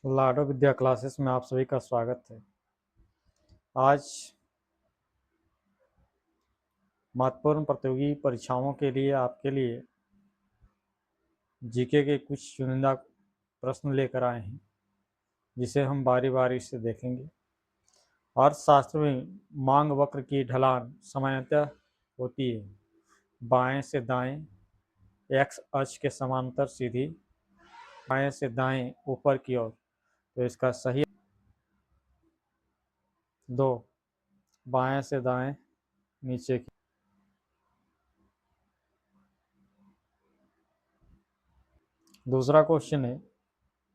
लाडो विद्या classes में आप सभी का स्वागत है। आज महत्वपूर्ण प्रतियोगी परीक्षाओं के लिए आपके लिए जीके के कुछ चुनिंदा प्रश्न लेकर आए हैं, जिसे हम बारी बारी से देखेंगे। अर्थशास्त्र में मांग वक्र की ढलान सामान्यतः होती है बाएं से दाएं, एक्स अक्ष के समांतर सीधी, बाएं से दाएं ऊपर की ओर। तो इसका सही 2, बाएं से दाएं नीचे की। दूसरा क्वेश्चन है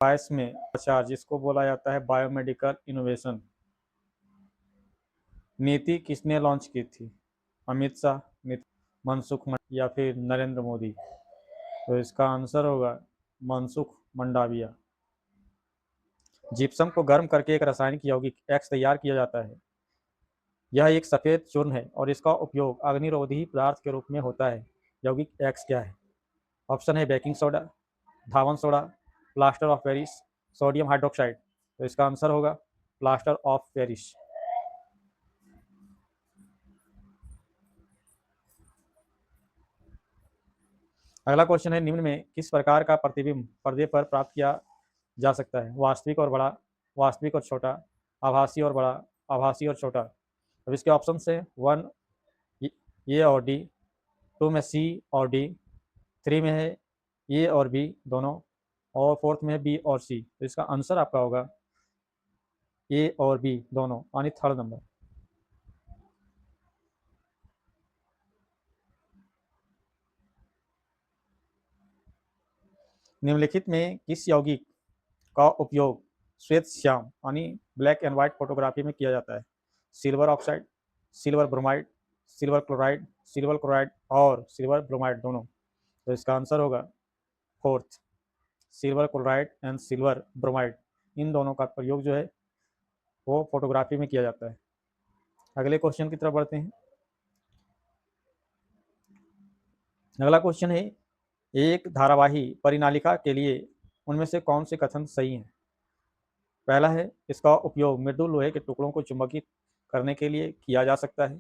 22 में आचार जिसको बोला जाता है बायोमेडिकल इनोवेशन नीति किसने लॉन्च की थी? अमित शाह, मनसुख या फिर नरेंद्र मोदी? तो इसका आंसर होगा मनसुख मंडाविया। जिप्सम को गर्म करके एक रासायनिक यौगिक एक्स तैयार किया जाता है। यह एक सफेद चूर्ण है और इसका उपयोग अग्निरोधी पदार्थ के रूप में होता है। यौगिक एक्स क्या है? ऑप्शन है baking soda, Dhawan soda, plaster of Paris, sodium hydroxide. तो इसका आंसर होगा प्लास्टर ऑफ पेरिस। अगला क्वेश्चन है निम्न में किस प्रकार का प्रतिबिंब पर्दे पर प्राप्त किया जा सकता है? वास्तविक और बड़ा, वास्तविक और छोटा, आभासी और बड़ा, आभासी और छोटा। अब इसके ऑप्शन है 1 ए और डी, 2 में सी और डी, 3 में है ए और बी दोनों, और 4th में है बी और सी। तो इसका आंसर आपका होगा ए और बी दोनों, यानी 3rd नंबर। निम्नलिखित में किस यौगिक का उपयोग श्वेत श्याम यानी ब्लैक एंड व्हाइट फोटोग्राफी में किया जाता है? Silver oxide, silver bromide, silver chloride, silver chloride और सिल्वर ब्रोमाइड दोनों। तो इसका आंसर होगा 4th, silver chloride and silver bromide. इन दोनों का प्रयोग जो है वो फोटोग्राफी में किया जाता है। अगले क्वेश्चन की तरफ बढ़ते हैं। अगला क्वेश्चन है एक धारावाही परिनालिका के लिए उनमें से कौन से कथन सही हैं? पहला है इसका उपयोग मृदु लोहे के टुकड़ों को चुंबकित करने के लिए किया जा सकता है।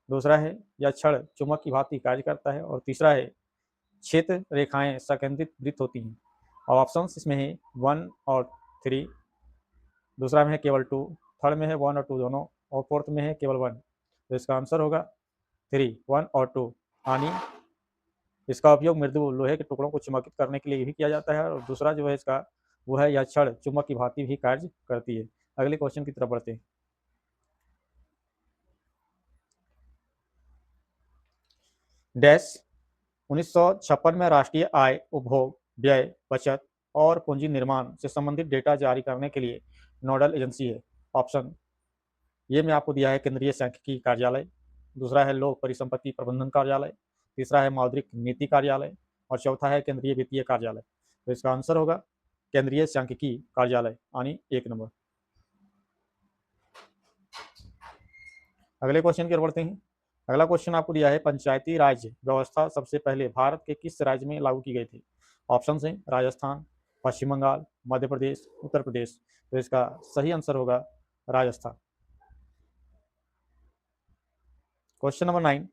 दूसरा है यह क्षण चुंबक की भांति कार्य करता है। और तीसरा है क्षेत्र रेखाएं संकेंद्रित वृत्त होती हैं। और ऑप्शन इसमें है 1 और 3, दूसरा में है केवल 2, थर्ड में है 1 और 2 दोनों, और 4th में है केवल 1। तो इसका आंसर होगा 3, 1 और 2, यानी इसका उपयोग मृदु लोहे के टुकड़ों को चुंबकित करने के लिए भी किया जाता है। और दूसरा जो है इसका वो है यह क्षण चुंबक की भांति भी कार्य करती है। अगले क्वेश्चन की तरफ बढ़ते हैं। डैश 1956 में राष्ट्रीय आय, उपभोग, व्यय, बचत और पूंजी निर्माण से संबंधित डेटा जारी करने के लिए नोडल एजेंसी है। ऑप्शन ये में आपको दिया है केंद्रीय सांख्यिकी कार्यालय, दूसरा है लोक परिसंपत्ति प्रबंधन कार्यालय, तीसरा है मौद्रिक नीति कार्यालय, और चौथा है केंद्रीय वित्तीय कार्यालय। तो इसका आंसर होगा केंद्रीय सांख्यिकी कार्यालय, यानी 1 नंबर। अगले क्वेश्चन की ओर बढ़ते हैं। अगला क्वेश्चन आपको दिया है पंचायती राज व्यवस्था सबसे पहले भारत के किस राज्य में लागू की गई थी? ऑप्शन है राजस्थान, पश्चिम बंगाल, मध्य प्रदेश, उत्तर प्रदेश। तो इसका सही आंसर होगा राजस्थान। क्वेश्चन नंबर 9,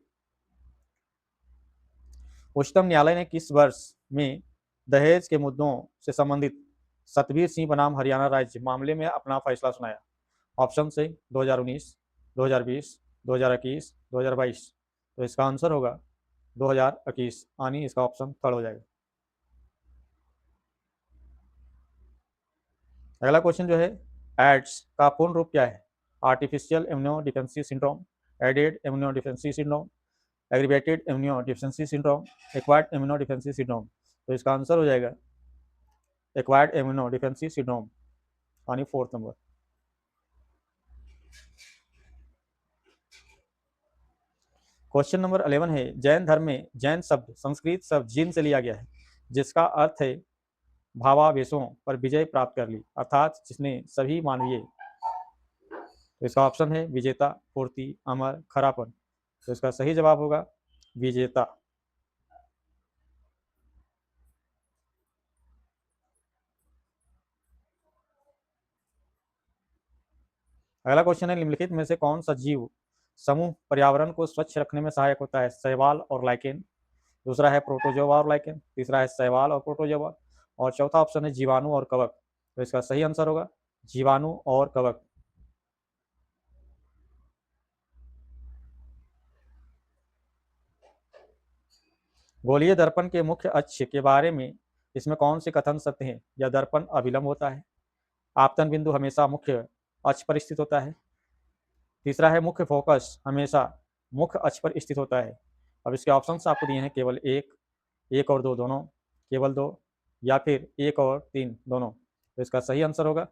उच्चतम न्यायालय ने किस वर्ष में दहेज के मुद्दों से संबंधित सतबीर सिंह बनाम हरियाणा राज्य मामले में अपना फैसला सुनाया? ऑप्शन से 2019, 2020, 2021, 2022। तो इसका आंसर होगा 2021, यानी इसका ऑप्शन 3rd हो जाएगा। अगला क्वेश्चन जो है एड्स का पूर्ण रूप क्या है? Artificial immuno deficiency syndrome, aided immuno deficiency syndrome, aggravated immuno deficiency syndrome, acquired immuno deficiency syndrome. तो इसका आंसर हो जाएगा एक्वायर्ड इम्यूनो डिफेंसी सिंड्रोम, यानी 4th नंबर। क्वेश्चन नंबर 11 है जैन धर्म में जैन शब्द संस्कृत शब्द जिन से लिया गया है, जिसका अर्थ है भावावेशों पर विजय प्राप्त कर ली, अर्थात जिसने सभी मानवीय। तो इसका ऑप्शन है विजेता, पूर्ति, अमर, खरापन। तो इसका सही जवाब होगा विजेता। अगला क्वेश्चन है, निम्नलिखित में से कौन सा जीव समूह पर्यावरण को स्वच्छ रखने में सहायक होता है? शैवाल और लाइकेन, दूसरा है प्रोटोजोआ और लाइकेन, तीसरा है शैवाल और प्रोटोजोआ, और चौथा ऑप्शन है जीवाणु और कवक। तो इसका सही आंसर होगा जीवाणु और कवक। गोलीय दर्पण के मुख्य अक्ष के बारे में इसमें कौन से कथन सत्य हैं? यह दर्पण अभिलंब होता है, आपतन बिंदु हमेशा मुख्य अक्ष पर स्थित होता है, तीसरा है मुख्य फोकस हमेशा मुख्य अक्ष पर स्थित होता है। अब इसके ऑप्शंस आपको दिए हैं केवल एक और दो दोनों, केवल दो, या फिर एक और तीन दोनों। तो इसका सही आंसर होगा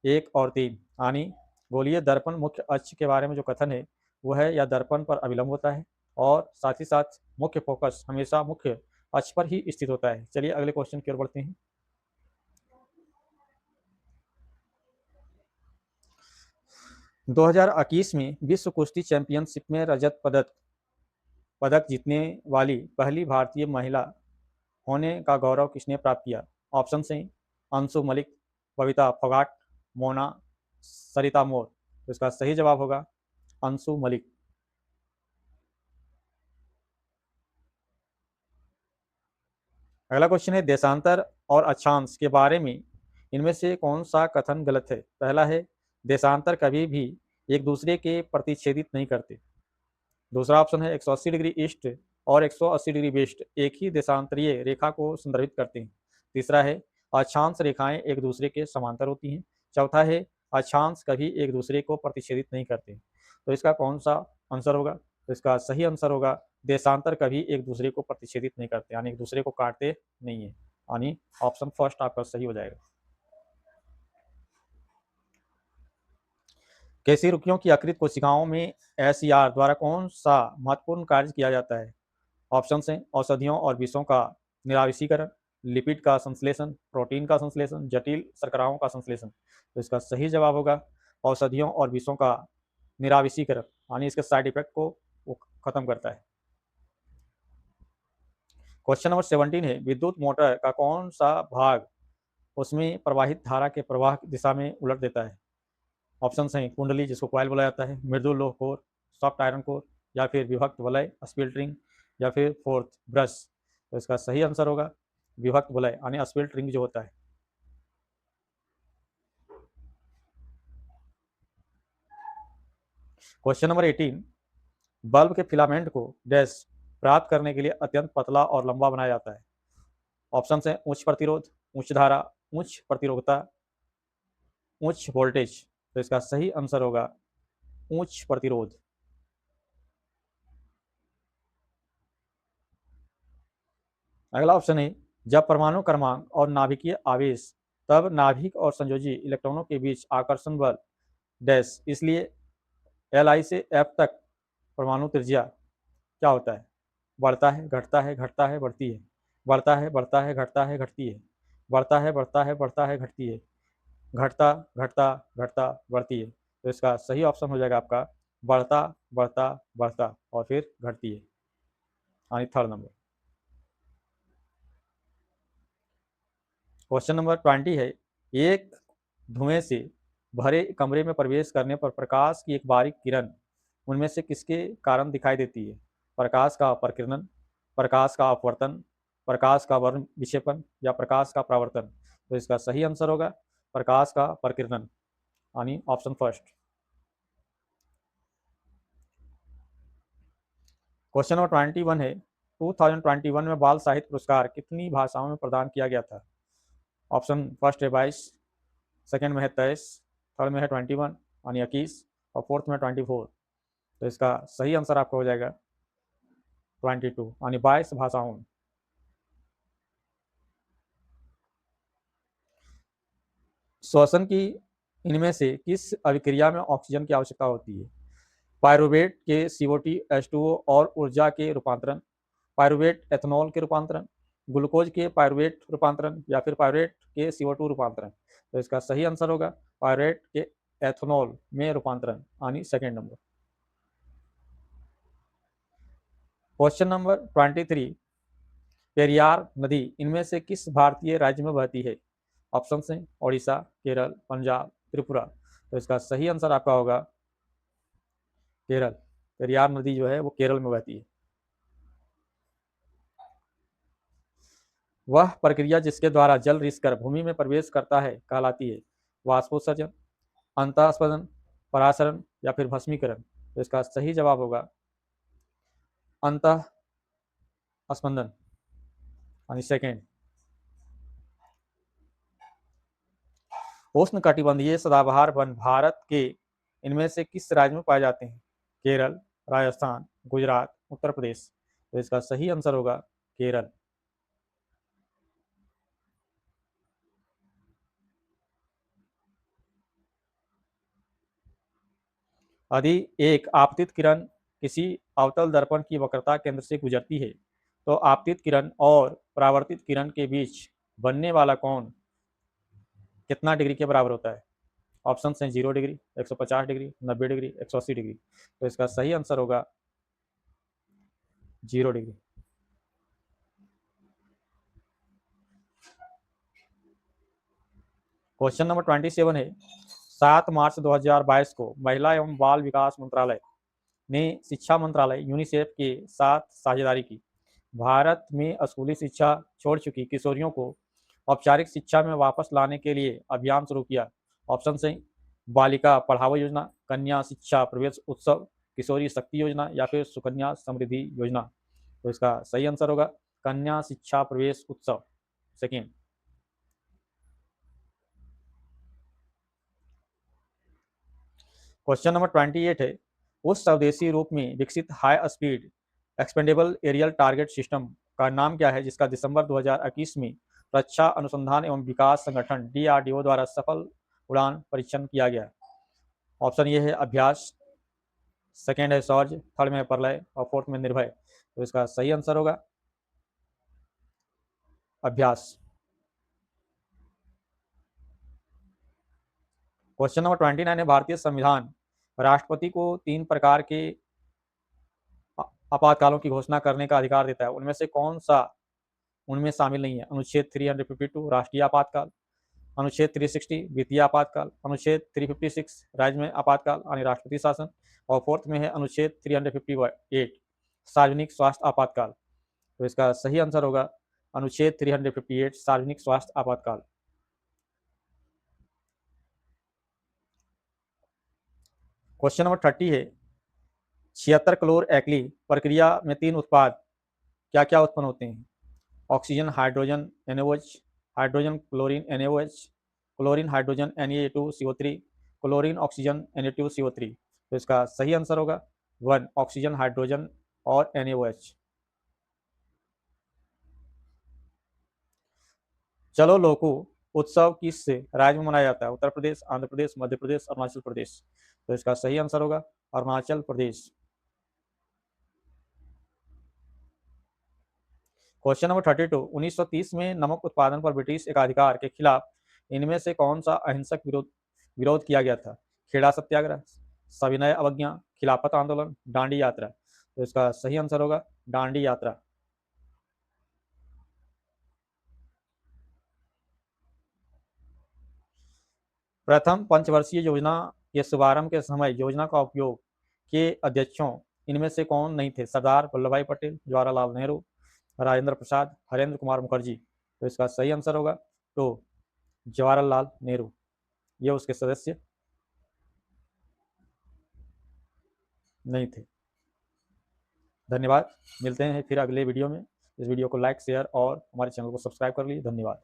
एक और तीन, यानी गोलीय दर्पण मुख्य अक्ष के बारे में जो कथन है वो है यह दर्पण पर अभिलंब होता है और साथ ही साथ मुख्य फोकस हमेशा मुख्य अक्ष पर ही स्थित होता है। चलिए अगले क्वेश्चन की ओर बढ़ते हैं। दो हजार इक्कीस में विश्व कुश्ती चैंपियनशिप में रजत पदक जीतने वाली पहली भारतीय महिला होने का गौरव किसने प्राप्त किया? ऑप्शन हैं अंशु मलिक, बबीता फोगाट, मोना, सरिता मोर। तो इसका सही जवाब होगा अंशु मलिक। अगला क्वेश्चन है, देशांतर और अक्षांश के बारे में इनमें से कौन सा कथन गलत है? पहला है देशांतर कभी भी एक दूसरे के प्रतिच्छेदित नहीं करते, दूसरा ऑप्शन है 180 डिग्री ईस्ट और 180 डिग्री वेस्ट एक ही देशांतरीय रेखा को संदर्भित करते हैं, तीसरा है अक्षांश रेखाएं एक दूसरे के समांतर होती हैं, चौथा है अक्षांश कभी एक दूसरे को प्रतिच्छेदित नहीं करते। तो इसका कौन सा आंसर होगा? तो इसका सही आंसर होगा देशांतर कभी एक दूसरे को प्रतिच्छेदित नहीं करते, यानी एक दूसरे को काटते नहीं है, यानी ऑप्शन फर्स्ट आपका सही हो जाएगा। केशिरुकियों की यकृत कोशिकाओं में एसईआर द्वारा कौन सा महत्वपूर्ण कार्य किया जाता है? ऑप्शन हैं औषधियों और विषों का निराविशीकरण, लिपिड का संश्लेषण, प्रोटीन का संश्लेषण, जटिल शर्कराओं का संश्लेषण। तो इसका सही जवाब होगा औषधियों और विषों का निराविशीकरण, यानी इसके साइड इफेक्ट को वो खत्म करता है। क्वेश्चन नंबर 17 है, विद्युत मोटर का कौन सा भाग उसमें प्रवाहित धारा के प्रवाह की दिशा में उलट देता है? ऑप्शन हैं कुंडली जिसको कॉइल बोला जाता है, मृदुल लोह कोर, सॉफ्ट आयरन कोर, या फिर विभक्त वलय स्पिल्ट रिंग, या फिर फोर्थ ब्रश। तो इसका सही आंसर होगा विभक्त वलय, यानी स्पिल्ट रिंग जो होता है। क्वेश्चन नंबर 18, बल्ब के फिलामेंट को डैश प्राप्त करने के लिए अत्यंत पतला और लंबा बनाया जाता है। ऑप्शन हैं उच्च प्रतिरोध, उच्च धारा, उच्च प्रतिरोधकता, उच्च वोल्टेज। तो इसका सही आंसर होगा उच्च प्रतिरोध। अगला ऑप्शन है, जब परमाणु क्रमांक और नाभिकीय आवेश तब नाभिक और संयोजी इलेक्ट्रॉनों के बीच आकर्षण बल डैश, इसलिए Li से F तक परमाणु त्रिज्या क्या होता है? बढ़ता है, घटता है, घटता है, बढ़ती है, बढ़ता है, बढ़ता है, घटता है, घटती है, बढ़ता है, बढ़ता है, बढ़ता है, घटती है, घटता घटता घटता बढ़ती है। तो इसका सही ऑप्शन हो जाएगा आपका बढ़ता बढ़ता बढ़ता और फिर घटती है, यानी थर्ड नंबर। क्वेश्चन नंबर 20 है, एक धुएं से भरे कमरे में प्रवेश करने पर प्रकाश की एक बारीक किरण उनमें से किसके कारण दिखाई देती है? प्रकाश का प्रकीर्णन, प्रकाश का अपवर्तन, प्रकाश का वर्ण विक्षेपण, या प्रकाश का परावर्तन। तो इसका सही आंसर होगा प्रकाश का प्रकीर्णन, यानी ऑप्शन फर्स्ट। क्वेश्चन नंबर 21 है, 2021 में बाल साहित्य पुरस्कार कितनी भाषाओं में प्रदान किया गया था? ऑप्शन फर्स्ट है 22, सेकेंड में है 23, थर्ड में है 21 यानी 21, और फोर्थ में 24। तो इसका सही आंसर आपका हो जाएगा 22 यानी 22 भाषाओं में। श्वसन की इनमें से किस अभिक्रिया में ऑक्सीजन की आवश्यकता होती है? पायरुवेट के CO2 H2O और ऊर्जा के रूपांतरण, पायरुवेट एथेनॉल के रूपांतरण, ग्लूकोज के पायरुवेट रूपांतरण, या फिर पायरुवेट के CO2 रूपांतरण। तो इसका सही आंसर होगा पायरुवेट के एथेनॉल में रूपांतरण, यानी second number. Question number 23, Periyar नदी इनमें से किस भारतीय राज्य में बहती है? ऑप्शन हैं ओडिशा, केरल, पंजाब, त्रिपुरा। तो इसका सही आंसर आपका होगा केरल। पेरियार नदी जो है वो केरल में बहती है। वह प्रक्रिया जिसके द्वारा जल रिसकर भूमि में प्रवेश करता है कहलाती है वाष्पोत्सर्जन, अंतःस्पदन, परासरण या फिर भस्मीकरण। तो इसका सही जवाब होगा अंतः स्पंदन यानी सेकेंड। उष्ण कटिबंधीय सदाबहार वन भारत के इनमें से किस राज्य में पाए जाते हैं? केरल, राजस्थान, गुजरात, उत्तर प्रदेश। तो इसका सही आंसर होगा केरल। यदि एक आपतित किरण किसी अवतल दर्पण की वक्रता केंद्र से गुजरती है तो आपतित किरण और परावर्तित किरण के बीच बनने वाला कोण कितना डिग्री के बराबर होता है? ऑप्शन हैं 0 डिग्री, 150 डिग्री, 90 डिग्री, 180 डिग्री। तो इसका सही आंसर होगा 0 डिग्री। क्वेश्चन नंबर 27 है, 7 मार्च 2022 को महिला एवं बाल विकास मंत्रालय ने शिक्षा मंत्रालय यूनिसेफ के साथ साझेदारी की। भारत में स्कूली शिक्षा छोड़ चुकी किशोरियों को औपचारिक शिक्षा में वापस लाने के लिए अभियान शुरू किया। ऑप्शन हैं बालिका पढ़ाओ योजना, कन्या शिक्षा प्रवेश उत्सव, किशोरी शक्ति योजना या फिर सुकन्या समृद्धि योजना। तो इसका सही आंसर होगा कन्या शिक्षा प्रवेश उत्सव, सेकेंड। क्वेश्चन नंबर 28 है, उस स्वदेशी रूप में विकसित high speed expendable aerial target system का नाम क्या है जिसका दिसंबर 2021 में रक्षा अनुसंधान एवं विकास संगठन DRDO द्वारा सफल उड़ान परीक्षण किया गया? ऑप्शन ये है अभ्यास, सेकेंड है शौर्य, थर्ड में प्रलय और फोर्थ में निर्भय। तो इसका सही आंसर होगा अभ्यास। क्वेश्चन नंबर 29 है, भारतीय संविधान राष्ट्रपति को 3 प्रकार के आपातकालों की घोषणा करने का अधिकार देता है, उनमें से कौन सा उनमें शामिल नहीं है? अनुच्छेद 352 राष्ट्रीय आपातकाल, अनुच्छेद 360 वित्तीय आपातकाल, अनुच्छेद 356 राज्य में आपातकाल यानी राष्ट्रपति शासन, और फोर्थ में है अनुच्छेद 358 सार्वजनिक स्वास्थ्य आपातकाल। तो इसका सही आंसर होगा अनुच्छेद 358 सार्वजनिक स्वास्थ्य आपातकाल। क्वेश्चन नंबर 30 है, 76 क्लोर एक्ली प्रक्रिया में 3 उत्पाद क्या क्या उत्पन्न होते हैं? Oxygen hydrogen NaOH, hydrogen chlorine NaOH, chlorine hydrogen Na2CO3, chlorine oxygen Na2CO3। तो इसका सही आंसर होगा 1 ऑक्सीजन हाइड्रोजन और NaOH। चलो लोको उत्सव किस राज्य में मनाया जाता है? उत्तर प्रदेश, आंध्र प्रदेश, मध्य प्रदेश, अरुणाचल प्रदेश। तो इसका सही आंसर होगा अरुणाचल प्रदेश। क्वेश्चन नंबर 32, 1930 में नमक उत्पादन पर ब्रिटिश एकाधिकार के खिलाफ इनमें से कौन सा अहिंसक विरोध किया गया था? खेड़ा सत्याग्रह, सविनय अवज्ञा, खिलाफत आंदोलन, डांडी यात्रा। तो इसका सही आंसर होगा डांडी यात्रा। प्रथम पंचवर्षीय योजना के शुभारंभ के समय योजना का उपयोग के अध्यक्षों इनमें से कौन नहीं थे? सरदार वल्लभ भाई पटेल, जवाहरलाल नेहरू, राजेंद्र प्रसाद, हरेंद्र कुमार मुखर्जी। तो इसका सही आंसर होगा तो जवाहरलाल नेहरू, ये उसके सदस्य नहीं थे। धन्यवाद, मिलते हैं फिर अगले वीडियो में। इस वीडियो को लाइक शेयर और हमारे चैनल को सब्सक्राइब कर लीजिए। धन्यवाद।